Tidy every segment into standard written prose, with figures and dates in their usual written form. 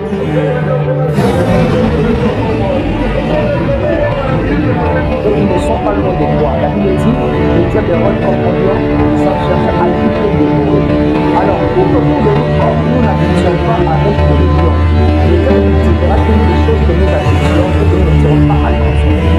Donc ils ne sont pas loin de toi. La Bible dit, le diable rôle comme un lion, ça cherche à lutter de nous. Alors, pour que nous n'agissions pas avec le lion, le diable nous dira que les choses que nous agissions, que nous ne serons pas alcançées.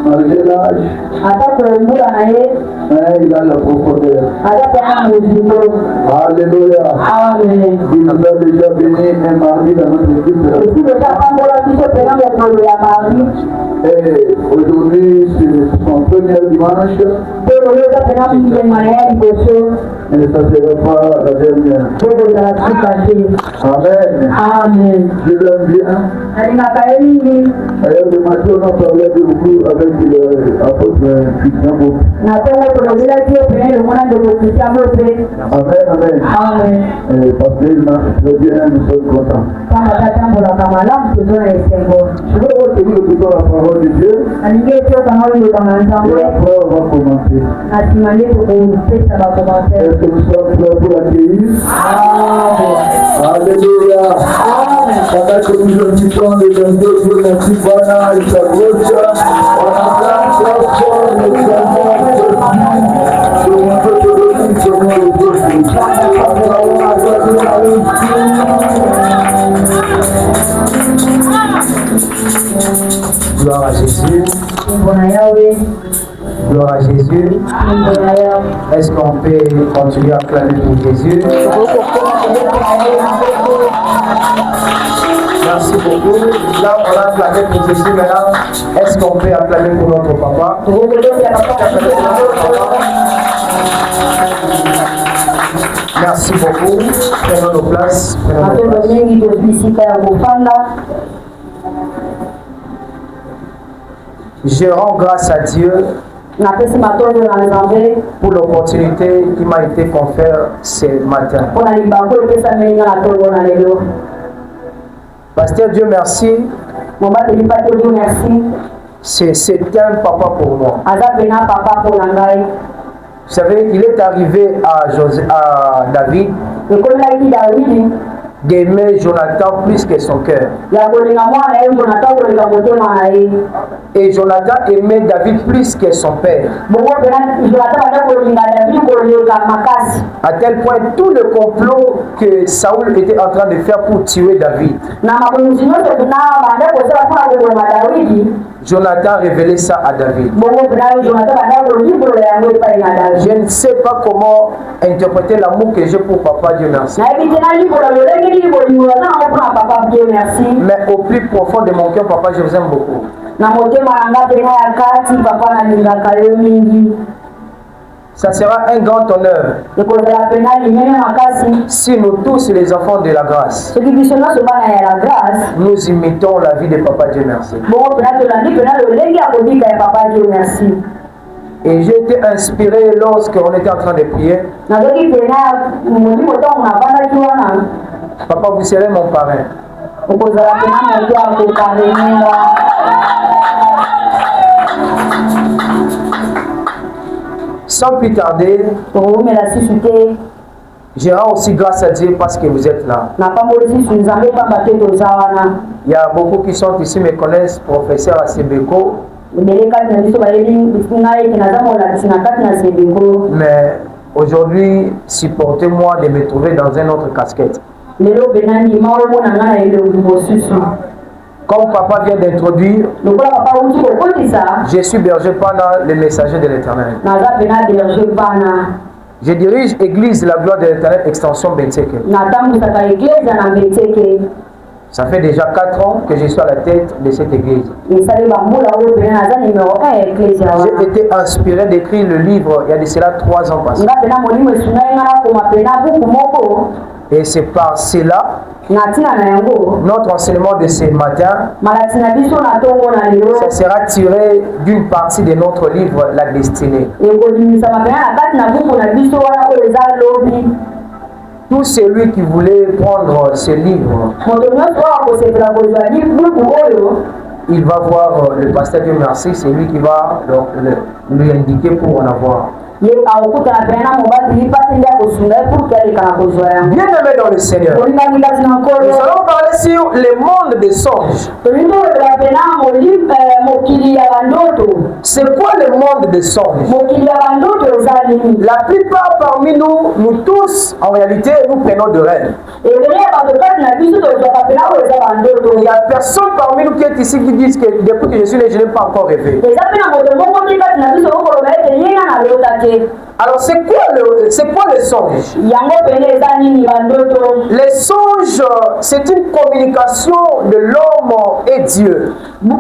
Malgré l'âge, il a la profondeur. Alléluia. Il nous a déjà béni un mardi dans notre équipe. Et aujourd'hui, c'est son premier dimanche. Et ça ne sera pas la dernière. Amen. Je l'aime bien. D'ailleurs, le matin, on a parlé beaucoup avec l'apôtre Christian Bob. Amen. Parce qu'il m'a très bien, nous sommes contents. Je vais retenir le bouton la parole de Dieu. Et après, on va commencer. Est-ce que nous sommes prêts pour l'accueillir? Alléluia. Pendant que nous invitons les invités pour notre Bwana et sa gauche, on entend très fort le serment de Dieu. Gloire à Jésus. Gloire à Jésus. Est-ce qu'on peut continuer à clamer pour Jésus? Merci beaucoup. Là, on a acclamé pour Jésus maintenant. Est-ce qu'on peut acclamer pour notre papa? Merci beaucoup. Prenons nos places. Je rends grâce à Dieu pour l'opportunité qui m'a été conférée ce matin. Pasteur, Dieu merci. C'est un papa pour moi. Vous savez, il est arrivé à David d'aimer Jonathan plus que son cœur. Et Jonathan aimait David plus que son père. À tel point, tout le complot que Saoul était en train de faire pour tuer David, Jonathan a révélé ça à David. Je ne sais pas comment interpréter l'amour que j'ai pour papa, Dieu merci. Mais au plus profond de mon cœur, papa, je vous aime beaucoup. Ça sera un grand honneur si nous tous, les enfants de la grâce, nous imitons la vie de papa, Dieu merci. Et j'ai été inspiré lorsqu'on était en train de prier. Papa, vous serez mon parrain. Sans plus tarder, Je rends aussi grâce à Dieu parce que vous êtes là. Il y a beaucoup qui sont ici, me connaissent, professeur à Sebeko. Mais aujourd'hui, supportez-moi de me trouver dans une autre casquette. Comme papa vient d'introduire, je suis berger pendant le messager de l'Éternel. Je dirige Église La Gloire de l'Éternel, extension Benteke. Ça fait déjà 4 ans que je suis à la tête de cette église. J'ai été inspiré d'écrire le livre il y a de cela 3 ans passés. Et c'est par cela, notre enseignement de ce matin, ça sera tiré d'une partie de notre livre, La Destinée. Tout celui qui voulait prendre ce livre, il va voir le pasteur Dieu merci, c'est lui qui va lui indiquer pour en avoir. Bien-aimé dans le Seigneur, nous allons parler sur le monde des songes. C'est quoi le monde des songes? La plupart parmi nous, nous tous, en réalité, nous prenons de rêves. Il n'y a personne parmi nous qui est ici qui dit que depuis que je suis né, je n'ai pas encore rêvé. Alors c'est quoi le songe? Les songes, c'est une communication de l'homme et Dieu. Ou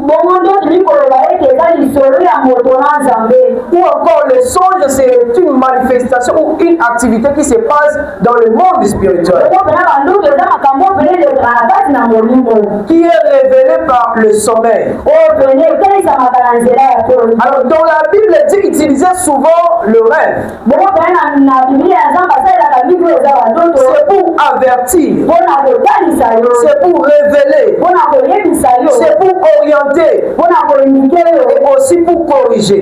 encore le songe, c'est une manifestation ou une activité qui se passe dans le monde spirituel, qui est révélée par le sommeil. Alors dans la Bible, Dieu utilisait souvent le rêve. C'est pour avertir, c'est pour révéler, c'est pour orienter, et aussi pour corriger,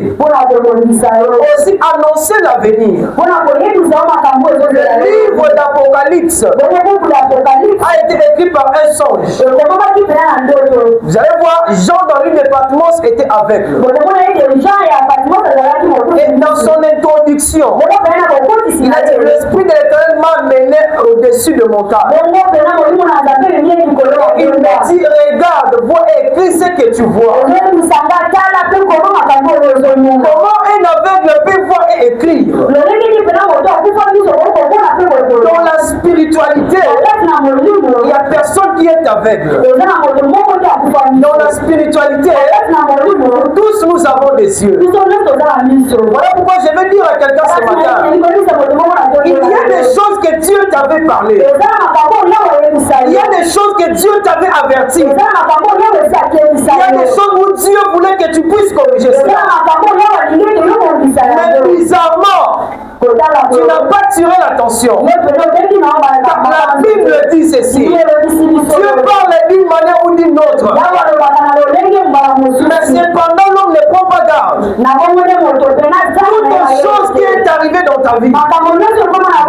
aussi annoncer l'avenir. Le livre d'Apocalypse a été écrit par un songe. Vous allez voir, Jean dans l'île de Patmos était aveugle. Et dans son introduction, il a dit: l'Esprit de l'Éternel m'a mené au-dessus de mon table. Il m'a dit: regarde, vois et écris ce que tu vois. Comment un aveugle peut voir et écrire? Dans la spiritualité, il n'y a personne qui est aveugle. Dans la spiritualité, tous nous avons des yeux. Voilà pourquoi je veux dire à quelqu'un ce matin, il y a des choses que Dieu t'avait parlé. Il y a des choses que Dieu t'avait averti. Il y a des choses où Dieu voulait que tu puisses corriger cela. Mais bizarrement, tu n'as pas tiré l'attention. La Bible dit ceci: Dieu parle d'une manière ou d'une autre, mais cependant l'homme ne prend pas garde. Toute chose qui est arrivée dans ta vie,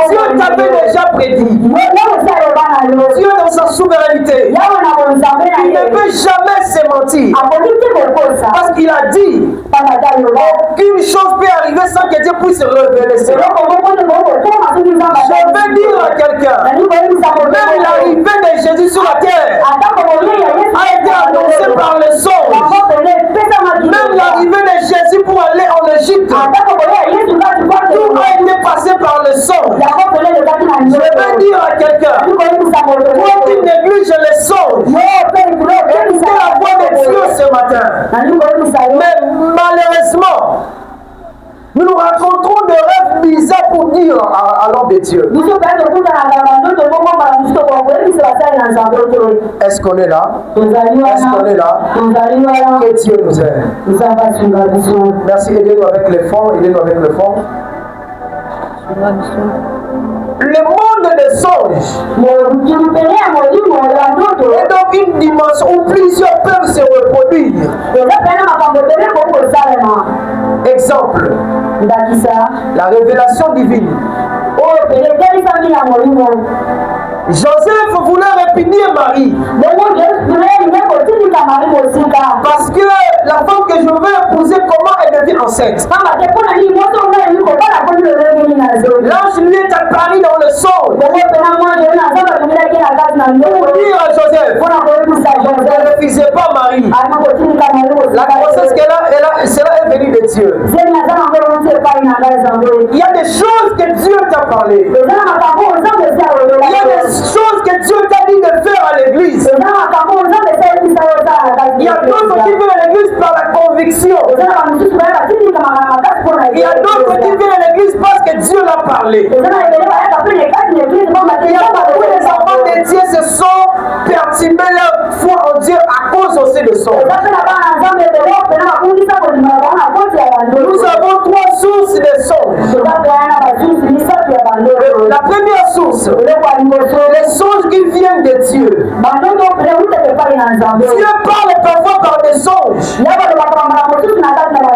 Dieu t'avait déjà prédit. Dieu dans sa souveraineté, il ne peut jamais se mentir, parce qu'il a dit qu'aucune chose peut arriver sans que Dieu puisse révéler cela. Je vais dire à quelqu'un, même l'arrivée de Jésus sur la terre a été annoncée par le songe. Même l'arrivée de Jésus pour aller en Égypte, tout a été passé par le songe. Je vais dire à quelqu'un, toi qui négliges les songes, écoutez la voix de Dieu ce matin. Mais malheureusement, nous nous racontons des rêves bizarres pour dire à l'homme de Dieu. Est-ce qu'on est là? Est-ce qu'on est là? Que Dieu nous aide. Merci, aidez-nous avec les fonds. Aidez-nous avec le fond. Le monde des songes est donc une dimension où plusieurs peuvent se reproduire. Exemple, la révélation divine. Joseph voulait répugner Marie. Parce que la femme que je veux épouser, comment elle devient enceinte? L'ange lui est apparu dans le songe. Pour dire à Joseph, ne refusez pas Marie. La grossesse qu'elle a, cela est venu de Dieu. Il y a des choses que Dieu t'a parlé. Il y a des choses que Dieu t'a dit de faire à l'église. Il y a d'autres qui viennent à l'église par la conviction. Il y a d'autres qui viennent à l'église parce que Dieu l'a parlé. Il y a beaucoup des enfants de Dieu se sont perturbés leur foi en Dieu à cause aussi de son. Nous avons trois sources de songes. La première source, les songes qui viennent de Dieu. Dieu parle parfois par des songes.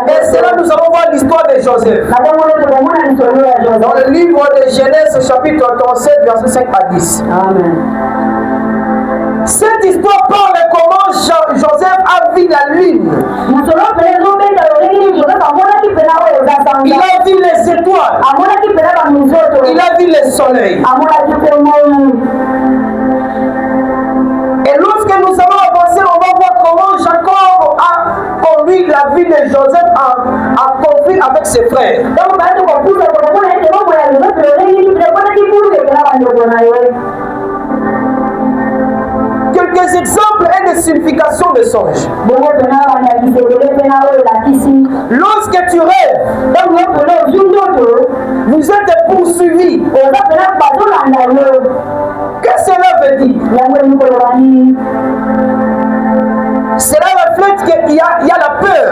Et c'est là que nous allons voir l'histoire de Joseph. Dans le livre de Genèse, chapitre 37, verset 5 à 10. Amen. Cette histoire parle de comment Joseph a vu la lune. Il a vu les étoiles. Il a vu le soleil. Et lorsque nous allons avancer, on va voir comment Jacob a conduit la vie de Joseph en conflit avec ses frères. Quelques exemples et des significations de songes. Lorsque tu rêves, vous êtes poursuivi. Qu'est-ce que cela veut dire? Cela reflète qu'il y a la peur.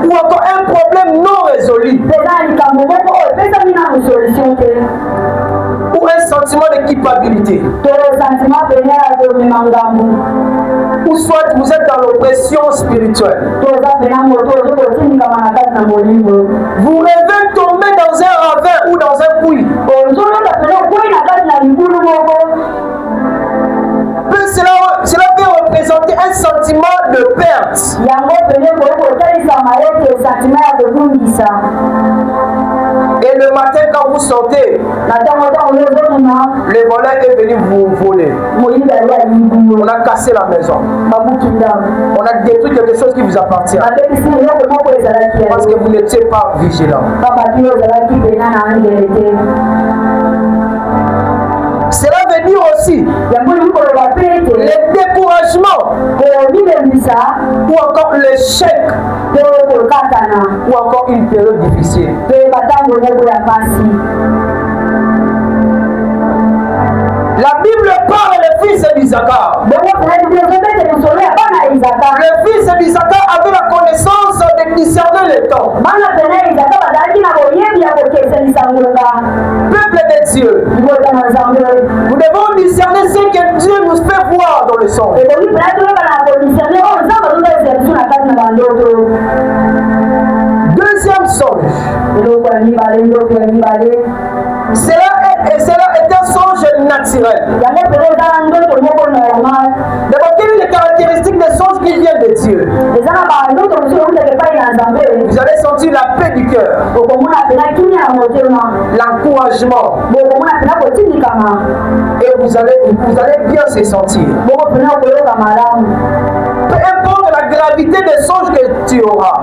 Ou encore un problème non résolu. Ou un sentiment de culpabilité. Ou soit vous êtes dans l'oppression spirituelle. Vous rêvez tomber dans un ravin ou dans un puits. Cela peut représenter un sentiment de perte. Et le matin, quand vous sortez, le voleur est venu vous voler. On a cassé la maison. On a détruit quelque chose qui vous appartient. Parce que vous n'étiez pas vigilant. Cela veut dire aussi le découragement ou encore l'échec ou encore une période difficile. La Bible parle du fils d'Isaacar. Le fils d'Isaacar avait la connaissance de discerner le temps. Peuple de Dieu, nous devons discerner ce que Dieu nous fait voir dans le songe. Deuxième songe. Cela est un songe naturel. D'abord, quelles sont les caractéristiques des songes qui viennent de Dieu? Vous allez sentir la paix du cœur, l'encouragement, et vous allez bien se sentir. Peu importe la gravité des songes que tu auras,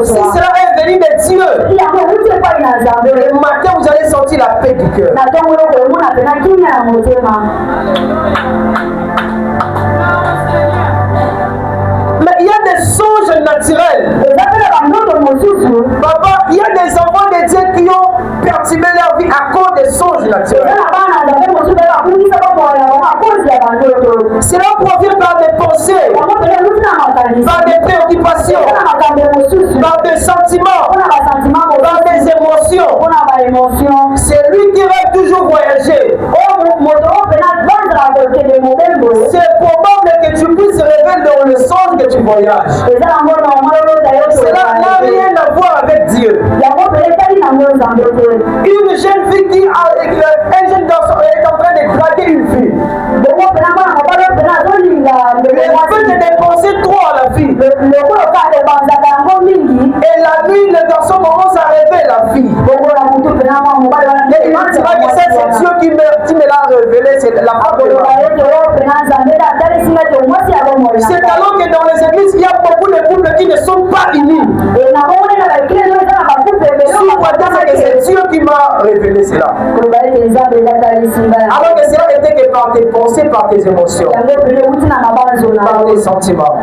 si cela est venu de Dieu, le matin vous allez sentir la paix du cœur. Mais il y a des songes naturels. Papa, il y a des enfants de Dieu qui ont perturbé leur vie à cause des songes naturels. Cela provient par des pensées, par des préoccupations, par des sentiments, par des émotions. C'est lui qui va toujours voyager. C'est probable que tu puisses rêver dans le songe que tu voyages. Cela n'a rien à voir avec Dieu. Une jeune fille qui a un jeune garçon est en train de draguer une fille. Le fait de dépenser trop à la fille. Et la nuit, le garçon commence à rêver la fille. Et il dira que ça, c'est Dieu qui me l'a révélé, c'est la femme de ma vie. C'est alors que dans les églises, il y a beaucoup de couples qui ne sont pas unis. Que c'est Dieu qui m'a révélé cela. Alors que cela n'était que par tes pensées, par tes émotions, par tes sentiments.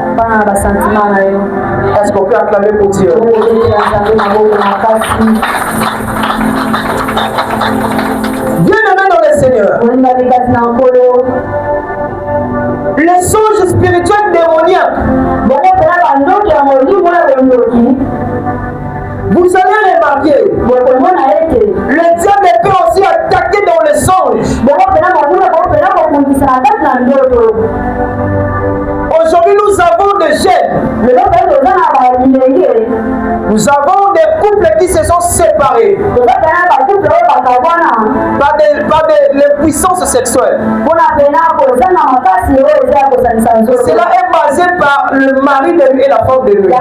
Est-ce qu'on peut acclamer pour Dieu? Bien-aimé dans le Seigneur, les songes spirituels démoniaques, vous allez remarquer, le diable peut aussi attaquer dans les songes. Aujourd'hui, nous avons des jeunes. Nous avons des couples qui se sont séparés par les puissances sexuelles. Cela est basé par le mari de lui et la femme de lui.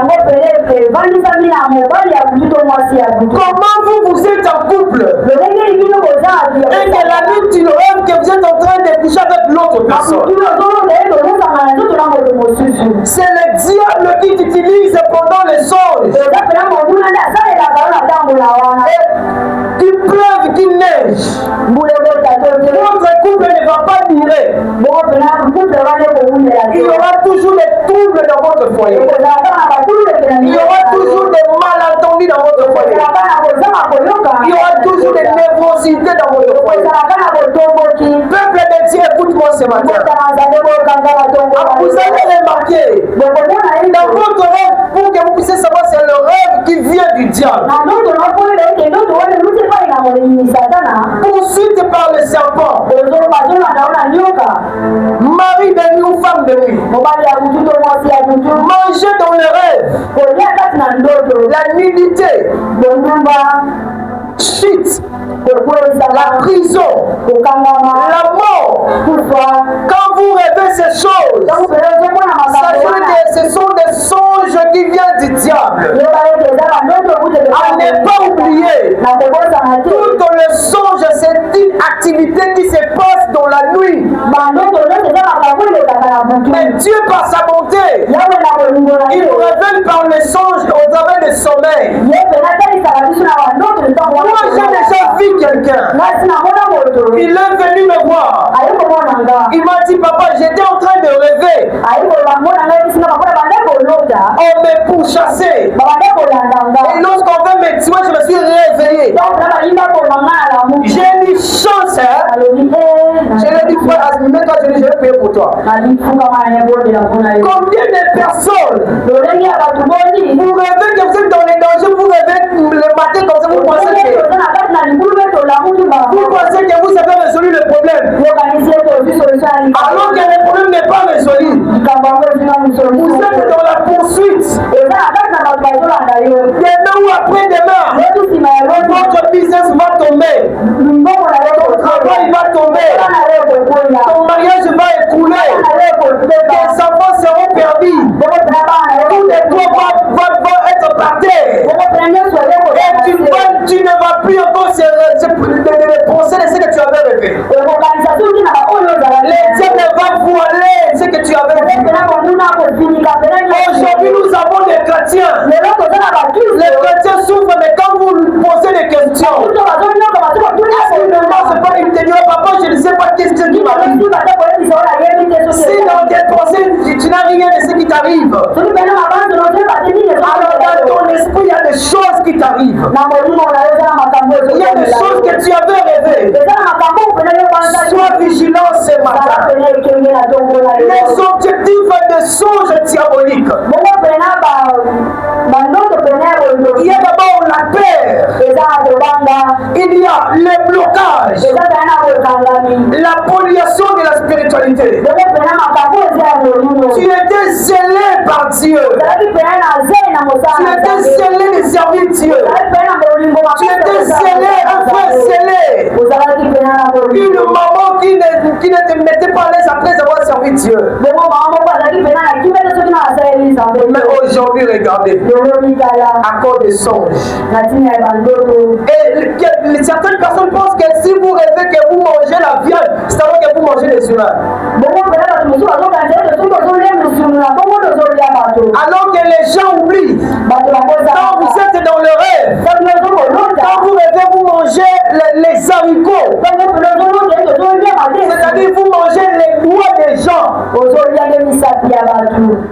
Comment vous êtes en couple et que la nuit tu rêves que vous êtes en train de coucher avec l'autre personne? C'est le diable qui t'utilise pendant les songes. Qu'il pleuve, qu'il neige, votre couple ne va pas durer. Il y aura toujours des troubles dans votre foyer. Il y aura toujours des malentendus dans votre foyer. Il y aura toujours des nervosités dans votre foyer. Peuple de Dieu, écoute-moi ce matin. Vous allez remarquer dans votre rêve, pour que vous puissiez savoir, c'est le rêve qui vient du diable. Poursuite par le serpent. Mari de nuit ou femme de nuit. Manger dans le rêve. La nudité. Chute. La prison. La mort. Quand vous rêvez ces choses, sachez que ce sont des songes qui viennent du diable. À ne pas oublier, tout le songe, c'est une activité qui se passe dans la nuit. Mais Dieu, par sa bonté, il nous révèle par le songe au travers du sommeil. Moi, j'ai déjà vu quelqu'un. Il est venu me voir. Il m'a dit, papa, j'étais en train de rêver. On me pourchassait. Et lorsqu'on veut me tuer, je me suis réveillé. J'ai eu chance, hein? Je lui ai dit, frère, mets-toi, je vais payer pour toi. Combien de personnes vous rêvez que vous êtes dans les dangers, vous rêvez le matin comme ça, vous pensez que vous avez résolu le problème. Alors que le problème n'est pas résolu. Vous êtes dans la poursuite. Demain ou après-demain, votre business va tomber. Ton travail va tomber. Ton mariage va écouler. Tes enfants seront perdus. Tout de toi va être par terre. Et tu ne vas plus encore penser de ce que tu avais rêvé. Les dieux va voiler ce que tu avais rêvé. Aujourd'hui, nous avons des chrétiens. Les chrétiens souffrent, mais quand vous posez des questions, est-ce que ne marche pas, il te dit, papa, je ne sais pas qu'est-ce qui m'arrive. Si dans tes pensées, tu n'as rien de ce qui t'arrive, alors dans ton esprit, il y a des choses qui t'arrivent. Il y a des choses que tu avais rêvées. Sois vigilant ce matin. Les objectifs de songes diaboliques. Il y a d'abord la peur, il y a les blocages, la pollution de la spiritualité. Tu étais zélé par Dieu. Tu étais zélé de servir Dieu. Tu étais zélé, un frère zélé. Une maman qui ne te mettait pas à l'aise après avoir servi Dieu. Mais aujourd'hui, regardez, à cause des songes. Et certaines personnes pensent que si vous rêvez que vous mangez la viande, c'est alors que vous mangez les humains. Alors que les gens oublient, quand vous êtes dans le rêve, quand vous rêvez, vous mangez les haricots. C'est-à-dire vous mangez les doigts des gens.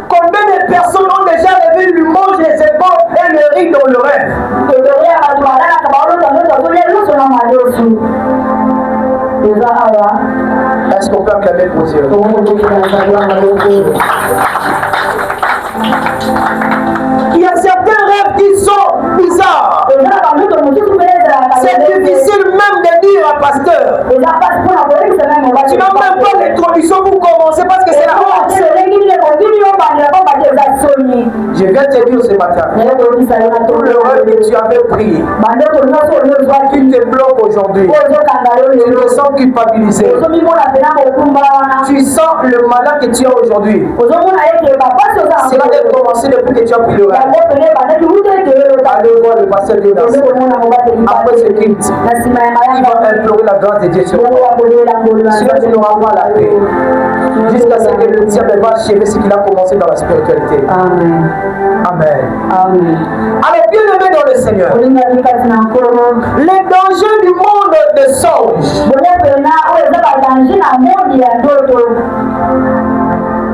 Combien de personnes ont déjà rêvé lui mangent les épaules et le riz dans le rêve? Est-ce qu'on peut acclamer pour Dieu? Il y a certains rêves qui sont bizarres. C'est difficile même de dire à pasteur. Tu n'as même pas l'introduction pour commencer parce que c'est la honte. Je viens te dire ce matin, tout le rêve que tu avais pris, qui te bloque aujourd'hui, tu te sens culpabilisé. Tu sens le malin que tu as aujourd'hui. C'est là de commencer depuis que tu as pris le rêve. Allez voir le pasteur de danse. Après ce culte, il va implorer la grâce de Dieu sur toi. Sinon, tu n'auras pas la paix. Jusqu'à ce que le diable va achever ce qu'il a commencé dans la spiritualité. Amen. Amen. Alors, bien aimé dans le Seigneur, les dangers du monde de songe.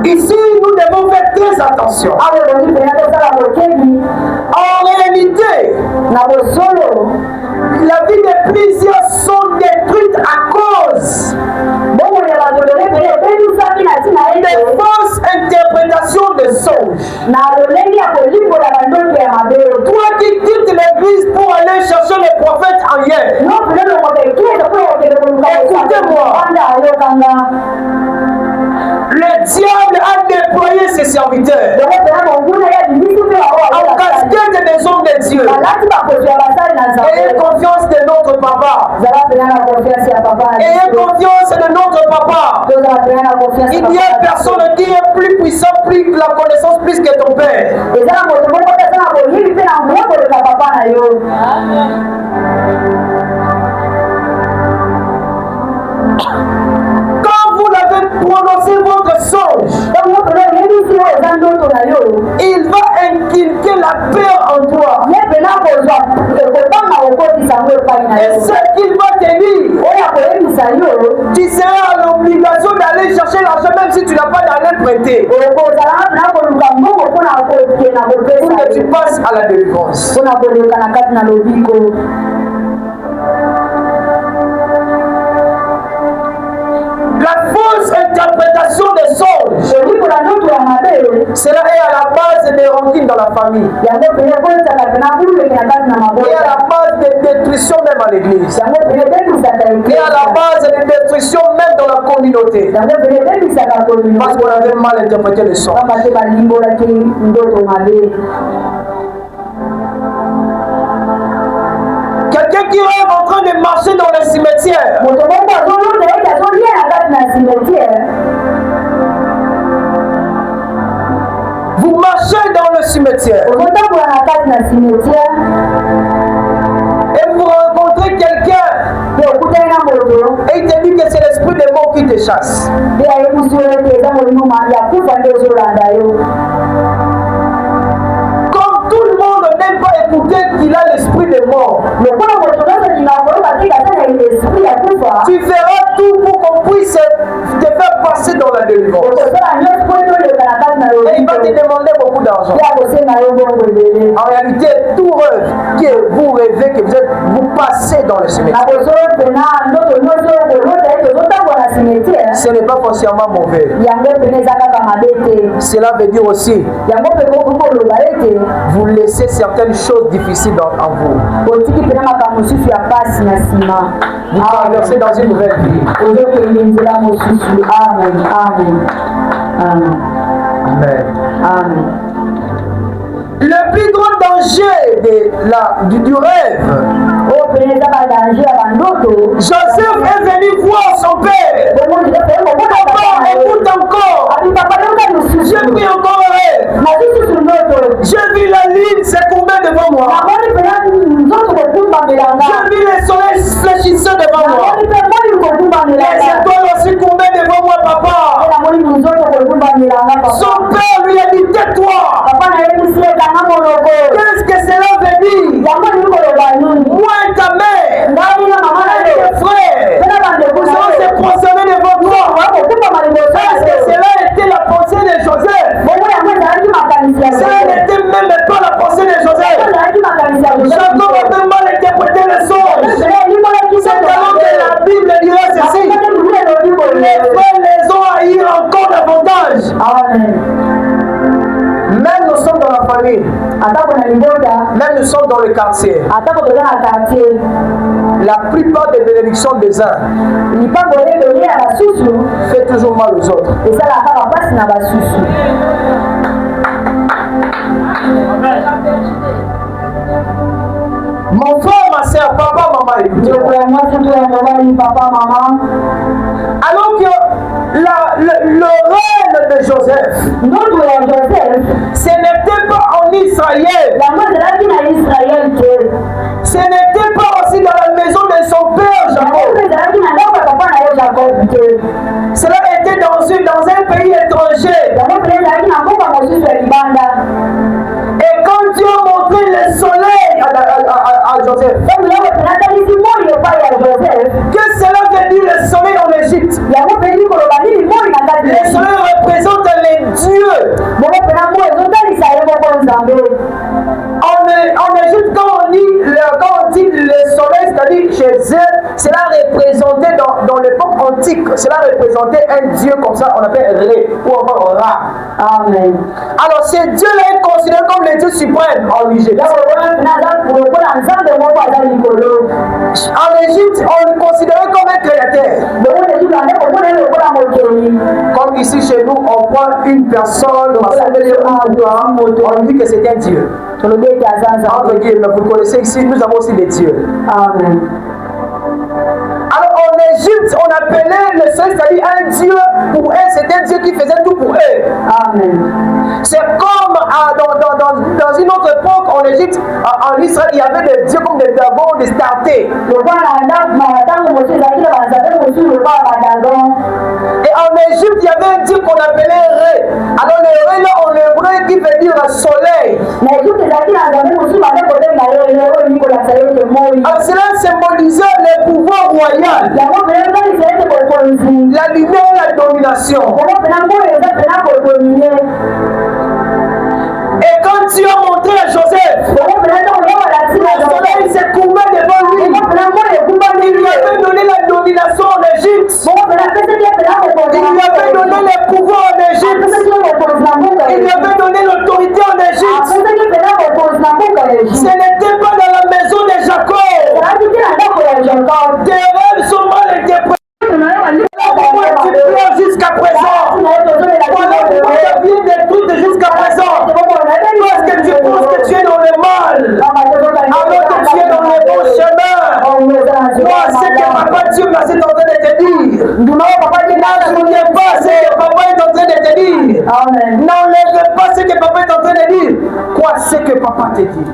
Ici, nous devons faire très attention. En réalité, la vie de plusieurs sont détruites à cause de fausses interprétations de songes. Toi qui quittes l'église pour aller chercher les prophètes ailleurs, écoutez-moi. Le diable a déployé ses serviteurs en casquette des hommes de Dieu. Ayez confiance de notre papa. Ayez confiance de notre papa. Il n'y a personne qui est plus puissant, plus la connaissance plus que ton père. Quand vous l'avez prononcé votre songe, il va inculquer la peur en toi. Et ce qu'il va te dire, tu seras à l'obligation d'aller chercher l'argent même si tu n'as pas d'aller prêter. Pour que tu passes à la délivrance. La fausse interprétation des songes, cela est à la base des rancunes dans la famille. Et à la base des destructions même à l'église. Et à la base des destructions même dans la communauté. Parce qu'on avait mal interprété les songes. Quelqu'un qui rêve en train de marcher dans le cimetière. Vous marchez dans le cimetière. Et vous rencontrez quelqu'un. Et il te dit que c'est l'esprit des morts qui te chasse. Comme tout le monde n'aime pas écouter qu'il a l'esprit des morts, tu feras tout pour qu'on puisse te faire passer dans la délivrance. Et il va te demander beaucoup d'argent. En réalité, tout rêve que vous rêvez, que vous passez dans le cimetière, Ce n'est pas foncièrement mauvais. Cela veut dire aussi, vous laissez certaines choses difficiles en vous. Vous traversez dans une nouvelle vie. Amen. Amen. Amen. Amen. Amen. Le plus grand danger du rêve, Joseph est venu voir son père. Papa, écoute encore. J'ai pris encore un rêve. J'ai vu la lune s'écourber devant moi. J'ai vu le soleil fléchissant devant moi. Les étoiles aussi courbaient devant moi, papa. Son père lui a dit, tais-toi. Qu'est-ce que cela veut dire? Moi et ta mère, et tes frères, nous allons se prosterner devant toi. Est-ce que cela était la pensée de Joseph? Cela n'était même pas la pensée de Joseph. Jacob a même mal interprété le songe. C'est alors que la Bible dira ceci. Les frères les ont haïs encore davantage. Amen. Même nous sommes dans la famille. Même nous sommes dans le quartier. La plupart des bénédictions des uns fait toujours mal aux autres. Mon frère, ma soeur, papa, maman, alors que le règne de Joseph, ce n'était pas en Israël, ce n'était pas aussi dans la maison de son père Jacob, cela était dans un pays étranger. Et quand Dieu a montré le soleil à Joseph, que cela veut dire le soleil en Égypte? Le soleil représente les dieux. En Égypte, quand on dit le soleil, c'est-à-dire chez eux, cela représentait dans l'époque antique, cela représentait un dieu comme ça, on appelle Ré ou encore Ra. Amen. Alors ce dieu-là est considéré comme le dieu suprême en Égypte. En Égypte, on le considérait comme un créateur. Comme ici chez nous, on prend une personne, on dit que c'est un dieu. Entre guillemets, vous connaissez ici, nous avons aussi des dieux. Amen. Alors en Égypte, on appelait le soleil, c'est-à-dire un dieu pour eux, c'était un dieu qui faisait tout pour eux. Amen. C'est comme dans une autre époque en Égypte, en Israël, il y avait des dieux comme des dragons, des startés. Et en Égypte, il y avait un dieu qu'on appelait Ré. Alors le Ré là, en hébreu, qui veut dire soleil. Alors cela symbolisait le pouvoir royal, la lumière et la domination. Et quand Dieu a montré à Joseph, le soleil s'est courbé devant lui. Il lui avait donné la domination en Égypte. Il lui avait donné le pouvoir en Égypte. Il lui avait donné l'autorité en Égypte. Ce n'était pas dans la maison de Jacob. Tes rêves sont mal interprétés. Pourquoi tu pleures jusqu'à présent? Pourquoi tu viens détruite jusqu'à présent? Parce que tu penses que tu es dans le mal, alors que tu es dans le bon chemin. Moi, c'est que papa Dieu m'a en train de te dire. N'oubliez pas ce que papa est en train de te dire. N'enlève pas ce que papa est en train de dire. Quoi ce que papa te dit?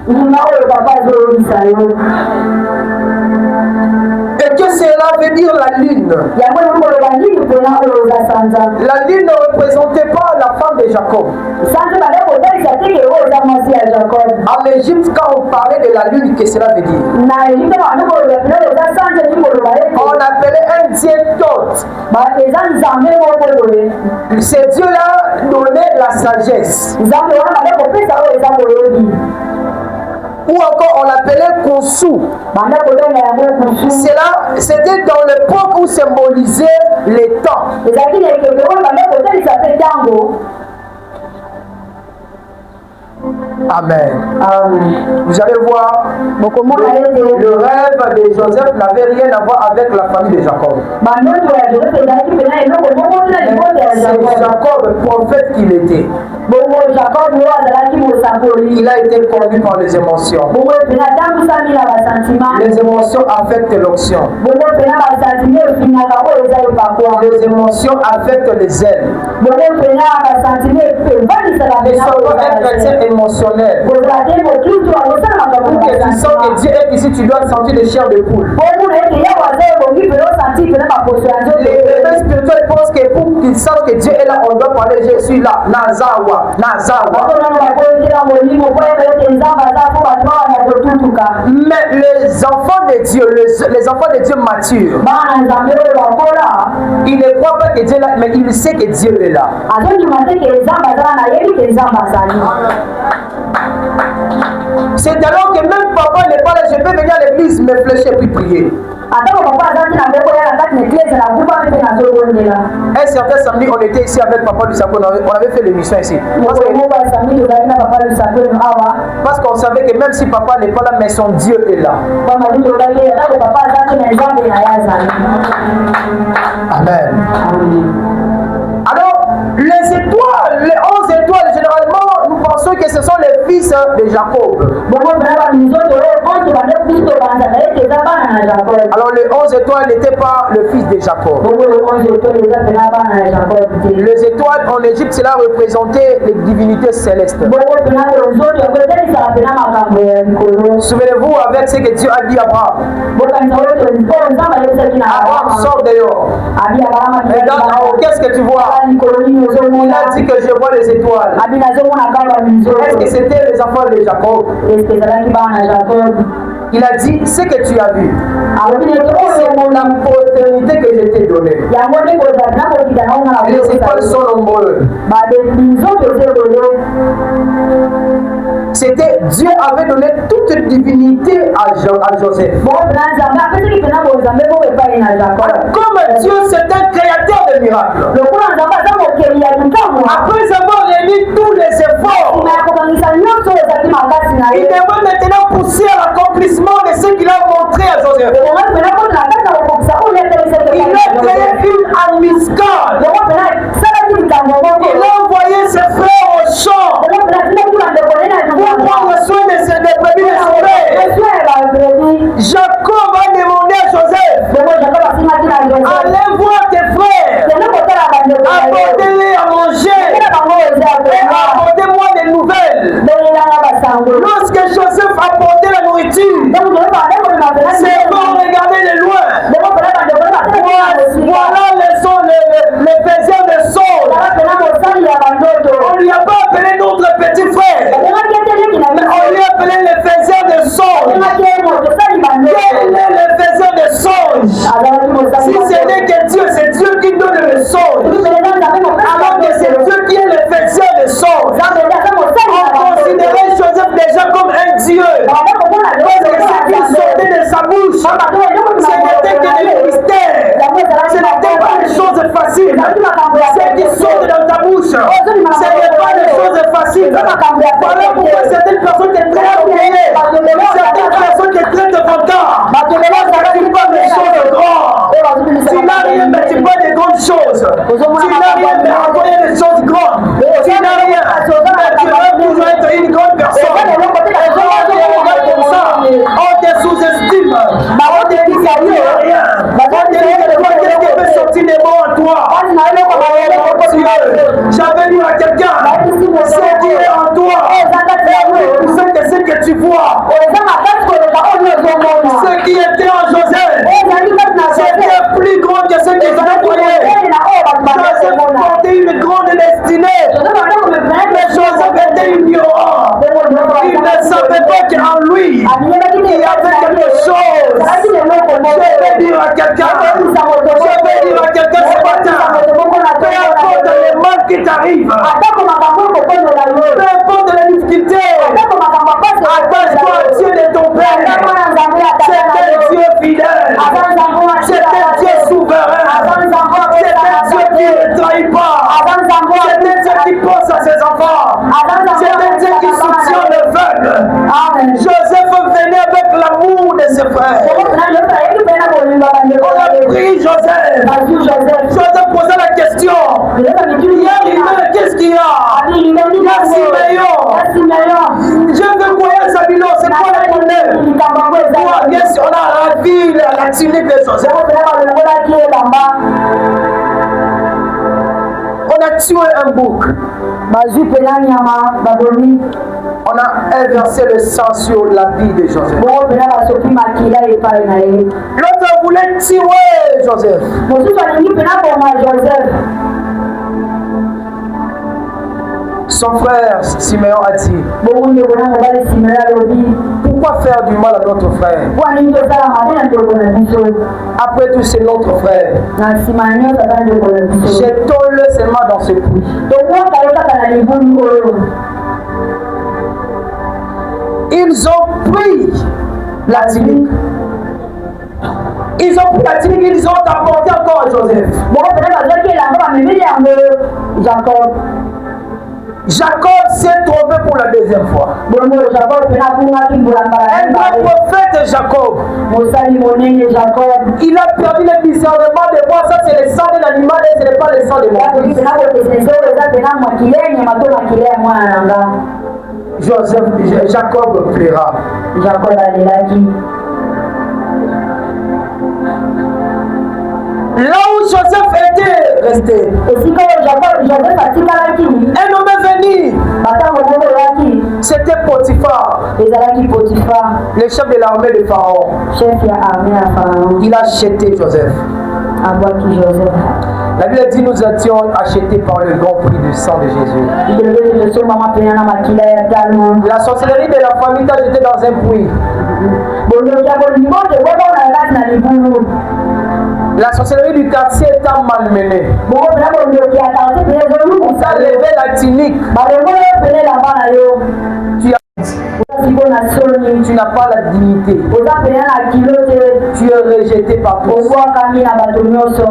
Et que cela veut dire la lune? La lune ne représentait pas la femme de Jacob. En Égypte, quand on parlait de la lune, qu'est-ce que cela veut dire? On appelait un dieu Thoth. Ce dieu-là donnait la sagesse. ou encore on l'appelait Koussou. C'était dans l'époque où symbolisait les temps. Amen. Vous allez voir, le rêve de Joseph n'avait rien à voir avec la famille de Jacob. C'est Jacob, prophète qu'il était. Il a été conduit par les émotions. Les émotions affectent l'action. Les émotions affectent les ailes. Ne sois pas un chrétien émotionnel. Pour que tu sens que Dieu est ici, tu dois sentir les chairs de poule. Les bébés spirituels pensent que pour qu'ils sentent que Dieu est là, on doit parler, je suis là, Nazawa, Nazawa. Mais les enfants de Dieu, les enfants de Dieu matures, ils ne croient pas que Dieu est là, mais ils savent que Dieu est là. C'est alors que même papa n'est pas là, je vais venir à l'église, me flécher puis prier. Un certain samedi, on était ici avec papa Lusako, on avait fait l'émission ici. Parce qu'on savait que même si papa n'est pas là, mais son Dieu est là. Amen. Alors, les étoiles, les 11 étoiles, généralement, nous pensons que ce sont les fils de Jacob. Alors, les 11 étoiles n'étaient pas le fils de Jacob. Les étoiles en Égypte, cela représentait les divinités célestes. Souvenez-vous avec ce que Dieu a dit à Abraham. Abraham sort dehors. Regarde en haut, qu'est-ce que tu vois? Il a dit que je vois les étoiles. Est-ce que c'était les enfants de Jacob? Il a dit ce que tu as vu. C'est mon opportunité que je t'ai donnée. Les étoiles sont nombreuses. C'était Dieu avait donné toute divinité à Joseph. Alors, comme Dieu c'est un créateur de miracles, après avoir réuni tous les efforts, il devait maintenant pousser à l'accomplissement de ce qu'il a montré à Joseph. Il a créé une embuscade. Il a envoyé ses frères au champ pour prendre soin de ses brebis de sauver. Jacob a demandé à Joseph, allez voir tes frères, apportez-les à manger et apportez-moi des nouvelles. Lorsque Joseph apportait la nourriture, ses frères regardaient de loin. Voilà les faiseurs de saules. On ne lui a pas appelé notre petit frère, mais on lui a appelé les faiseurs de saules. Quel est le faiseur de saules? Si ce n'est que Dieu, c'est Dieu qui donne le saules. Alors que c'est Dieu qui est le faiseur de saules. On considérait Joseph déjà comme un Dieu. Parce que ce qui sortait de sa bouche, ce n'était que des mystères. Ce n'était pas des choses faciles. Ce qui sort dans ta bouche, ce n'est pas des choses faciles. Voilà pourquoi certaines personnes te traitent d'oublier. Certaines personnes te traitent de vantard. Parce que tu parles des choses grandes. Tu n'as rien, mais tu parles des grandes choses. Tu n'as rien, mais envoyer des choses grandes. Tu n'as rien, mais tu vas toujours être une grande personne. On te sous-estime. On te dit que tu n'as rien. On te dit que toi, qu'est-ce qui peut sortir des mots en toi? J'avais dit à quelqu'un, ce qui est en toi, c'est ce que tu vois. Ce qui était en Joseph, c'était plus grand que ce que vous voyez. Joseph portait une grande destinée. Mais Joseph était ignorant. Il ne savait pas qu'en lui, il y avait quelque chose. Je vais dire à quelqu'un, ce matin, peu importe les mal qui t'arrivent, peu importe les difficultés, attache-toi à Dieu. pris Joseph. Joseph posait la question. Il y a Rimet, qu'est-ce qu'il y a? Il y a Simeon. Je veux croire Sabino, c'est quoi le problème? Toi, bien sûr, on a ravi la tunique de Joseph. On a tué un bouc. On a inversé le sang sur la vie de Joseph. L'autre voulait tuer Joseph. Son frère Simeon a dit: pourquoi faire du mal à notre frère? Après tout, c'est notre frère. Jetons-le seulement dans ce puits. Ils ont pris la tunique. Ils ont pris la tunique, ils ont apporté encore à Joseph. Jacob s'est trompé pour la deuxième fois. Un grand prophète Jacob. Il a perdu le discernement de voir ça, c'est le sang de l'animal et ce n'est pas le sang de mon fils. Jacob plaira. Là où Joseph était resté, un homme est venu. C'était Potiphar, le chef de l'armée de Pharaon. Il a acheté Joseph. La Bible dit: nous étions achetés par le grand prix du sang de Jésus. La sorcellerie de la famille t'a jeté dans un puits. La sorcellerie du quartier t'a malmené. On t'a levé la tunique. Tu n'as pas la dignité. Tu es rejeté par tous.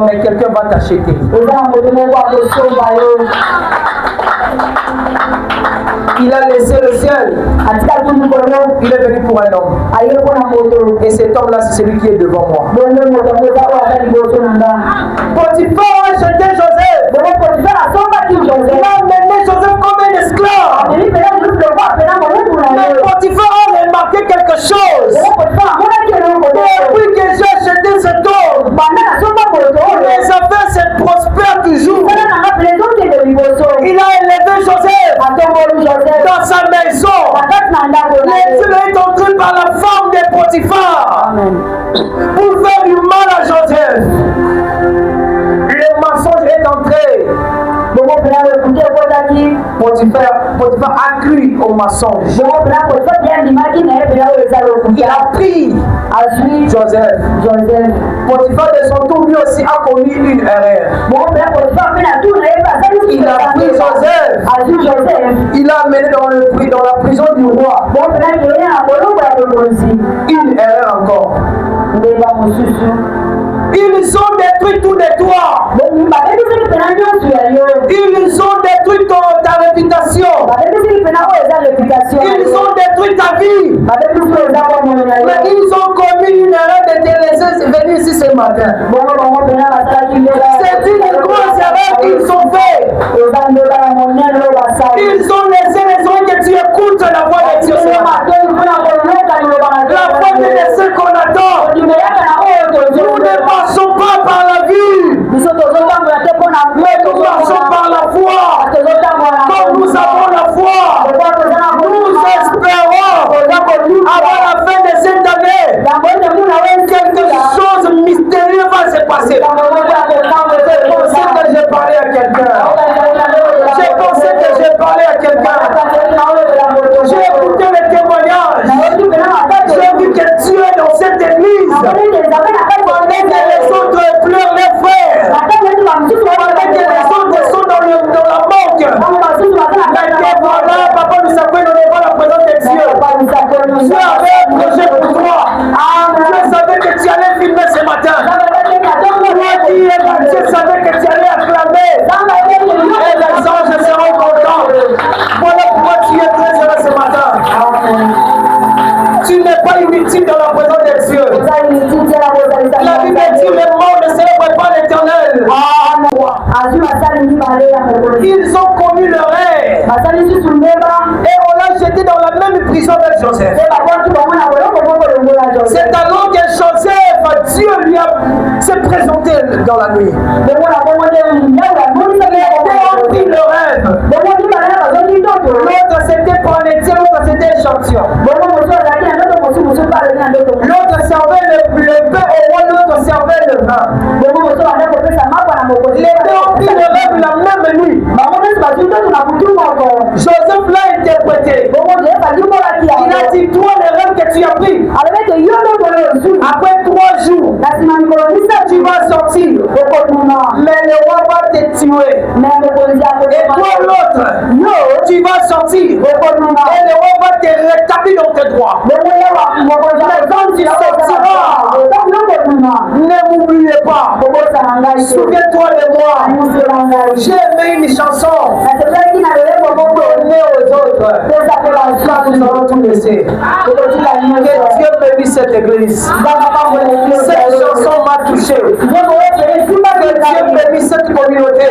Mais quelqu'un va t'acheter. Il a laissé le ciel. Il est venu pour un homme. Et cet homme-là, c'est celui qui est devant moi. Potiphar a acheté Joseph. Il a mené Joseph comme un esclave. Mais Potiphar a remarqué quelque chose. Depuis que j'ai acheté cet homme, les affaires se prospèrent toujours. Il a élevé Joseph dans sa maison. Les yeux est entré par la femme de Potiphar pour faire du mal à Joseph. Le mensonge est entré. Potiphar a cru au mensonge. Il a pris Joseph. Potiphar de son tour lui aussi a commis une erreur. Il a pris Joseph. Il l'a amené dans la prison du roi. Une erreur encore. Ils ont détruit tous les toits. Ils ont détruit ta réputation. Ils ont détruit ta vie. Mais ils ont commis une erreur de te laisser venir ici ce matin. C'est une grosse erreur qu'ils ont fait. Ils ont laissé les gens que tu écoutes la voix de Dieu. La voix de laisser qu'on attend. Nous ne marchons pas par la vie. Mais nous marchons par la foi. Comme nous avons la foi, nous espérons avant la fin de cette année quelque chose de mystérieux va se passer. Et on l'a jeté dans la même prison avec Joseph. C'est alors que Joseph, Dieu lui s'est présenté dans la nuit. Les deux ont pris le rêve. L'autre c'était Panétien, l'autre c'était échantillon. L'autre servait le pain au roi, l'autre servait le vin. Les deux ont pris le rêve la même nuit. Joseph l'a interprété. Il a dit, toi le rêve que tu as pris, après 3 jours, tu vas sortir. Mais le roi va te tuer. Et toi l'autre, tu vas sortir. Et le roi va te rétablir dans tes droits. Quand tu sortiras, ne m'oubliez pas. Souviens-toi de moi. J'ai aimé une chanson. Donnez aux autres. Nous allons tout laisser. Que Dieu bénisse cette église. Cette chanson m'a touché. Que Dieu bénisse cette communauté.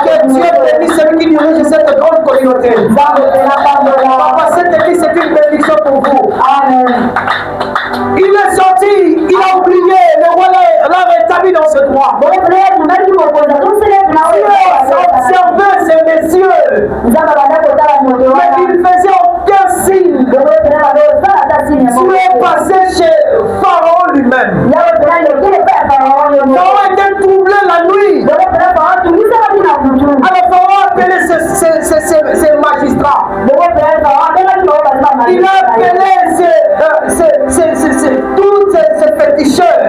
Que Dieu bénisse celui qui dirige cette grande communauté. Papa, cette église c'est une bénédiction pour vous. Amen. Il est sorti, il a oublié, le roi l'a rétabli dans ce droit. Observez ces messieurs. Mais il ne faisait aucun signe. Dieu est passé chez Pharaon lui-même. Pharaon était troublé la nuit. Alors Pharaon a appelé ses magistrats. Il a appelé tous ces féticheurs.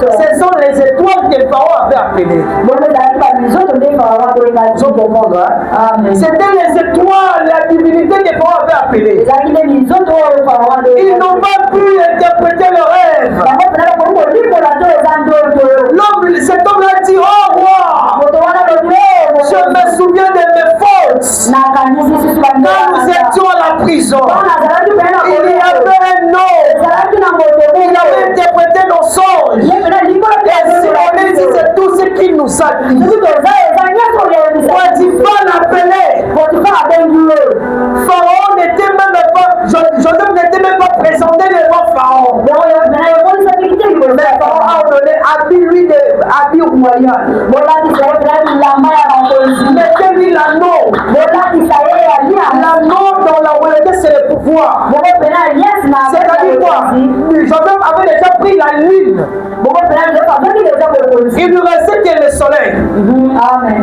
Ce sont les étoiles que Pharaon avait appelées. C'était les étoiles, la divinité que Pharaon avait appelées. Ils n'ont pas pu interpréter le rêve. Cet homme a dit, oh roi, je me souviens de mes fautes. Quand nous étions à la prison, il y avait un homme, il avait interprété nos songes. Et si on est dit, c'est tout ce qu'il nous a dit. Potiphar l'appelait. Pharaon n'était même pas, Joseph n'était même pas présenté devant Pharaon. Mais Pharaon a donné habit royal. Mettez-lui l'anneau. L'anneau dans la royauté, c'est le pouvoir. C'est-à-dire quoi? Joseph avait déjà pris la lune. Il ne restait que le soleil. Amen.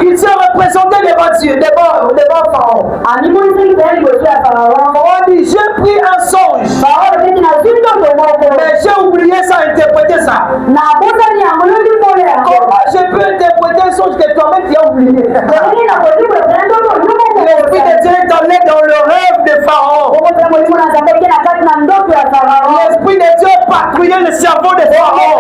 Il s'est représenté devant Dieu, devant Pharaon. Pharaon dit, j'ai pris un songe. Mais j'ai oublié ça, interpréter ça. Comment je peux interpréter un songe que toi-même tu as oublié? L'Esprit de Dieu est allé dans le rêve de Pharaon. L'Esprit de Dieu patrouillait le cerveau de Pharaon.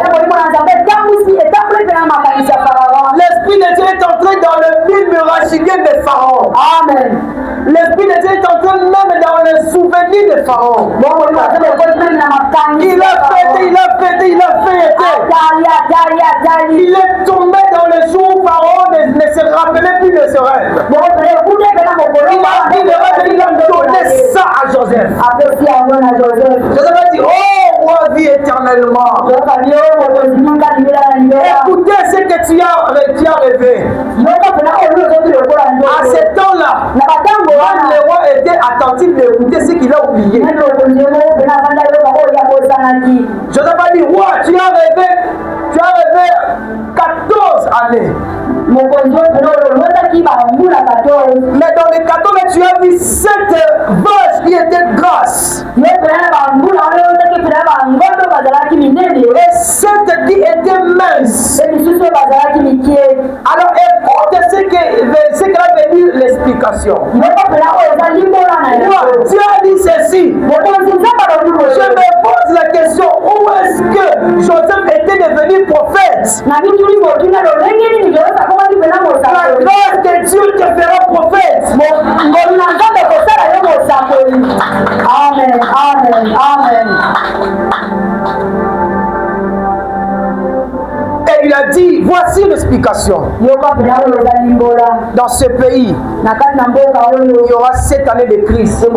L'Esprit de Dieu est entré dans le film rachidien de Pharaon. Amen. L'Esprit de Dieu est entré même dans le souvenir de Pharaon. Il a fêté. Il est tombé dans le jour où Pharaon ne se rappelait plus de ce rêve. Il a donné ça à Joseph. Joseph a dit, oh roi, vis éternellement. Écoutez ce que tu as rêvé. À ce temps-là, le roi était attentif d'écouter ce qu'il a oublié. Joseph a dit, roi, tu as rêvé 14 années. Mais dans les 14, tu as vu 7 vaches qui étaient grasses. Et 7 qui étaient minces. Alors écoute ce que veut dire l'explication. Tu as dit ceci. Je me pose la question, où est-ce que Joseph était devenu prophète? La grâce de Dieu te fera prophète. Amen, amen, amen. Et il a dit, voici l'explication. Dans ce pays, il y aura 7 années de crise et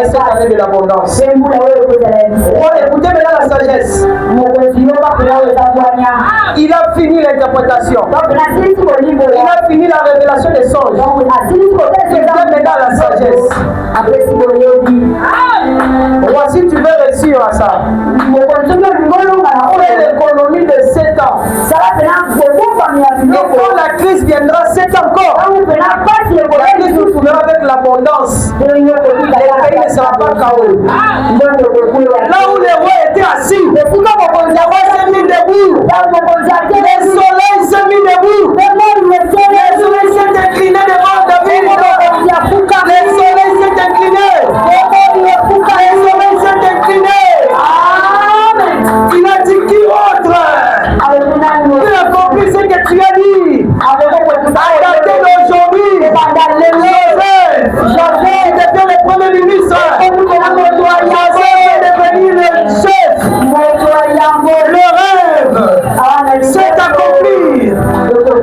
7 années de l'abondance. Écoutez maintenant la sagesse. Il a fini l'interprétation. Il a fini la révélation des songes. Il vient maintenant la sagesse. Voici, tu veux réussir à ça. Fais l'économie de 7 ans. Et quand la crise viendra, 7 ans encore. La crise nous trouvera avec l'abondance. Le pays ne sera pas chaos. Là où les rois étaient assis, les rois s'est mis debout. Le soleil s'est mis debout. Le soleil s'est incliné devant David. Le soleil s'est incliné. Le soleil s'est incliné. Il a dit qui autre? Tu as compris ce que tu as dit. À partir d'aujourd'hui, Joseph devient le premier ministre. Joseph est devenu le chef. Le rêve s'est accompli.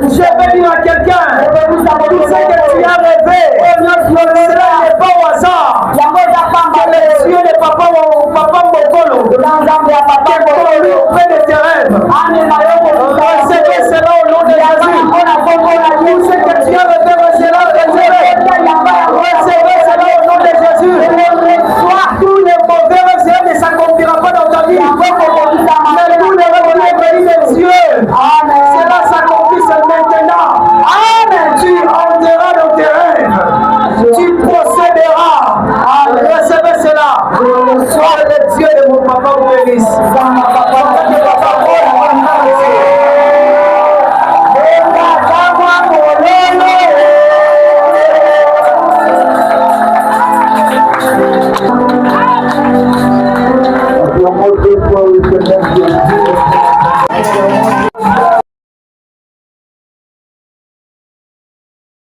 Je vais dire à quelqu'un, tout ce que tu as rêvé, cela n'est pas au hasard. Que les yeux de papa Mokolo, que Mokolo lui auprès de tes rêves. Recevez cela au nom de Jésus. Tout ce que tu as rêvé, recevez cela au nom de Jésus. Tous les mauvais rêves ne s'accomplira pas dans ta vie. Mais tous les rêves de Dieu, cela s'accomplisse maintenant. Amen. Tu entreras dans tes rêves. Tu procéderas. Recevez cela. Sois le Dieu de mon papa vous bénisse.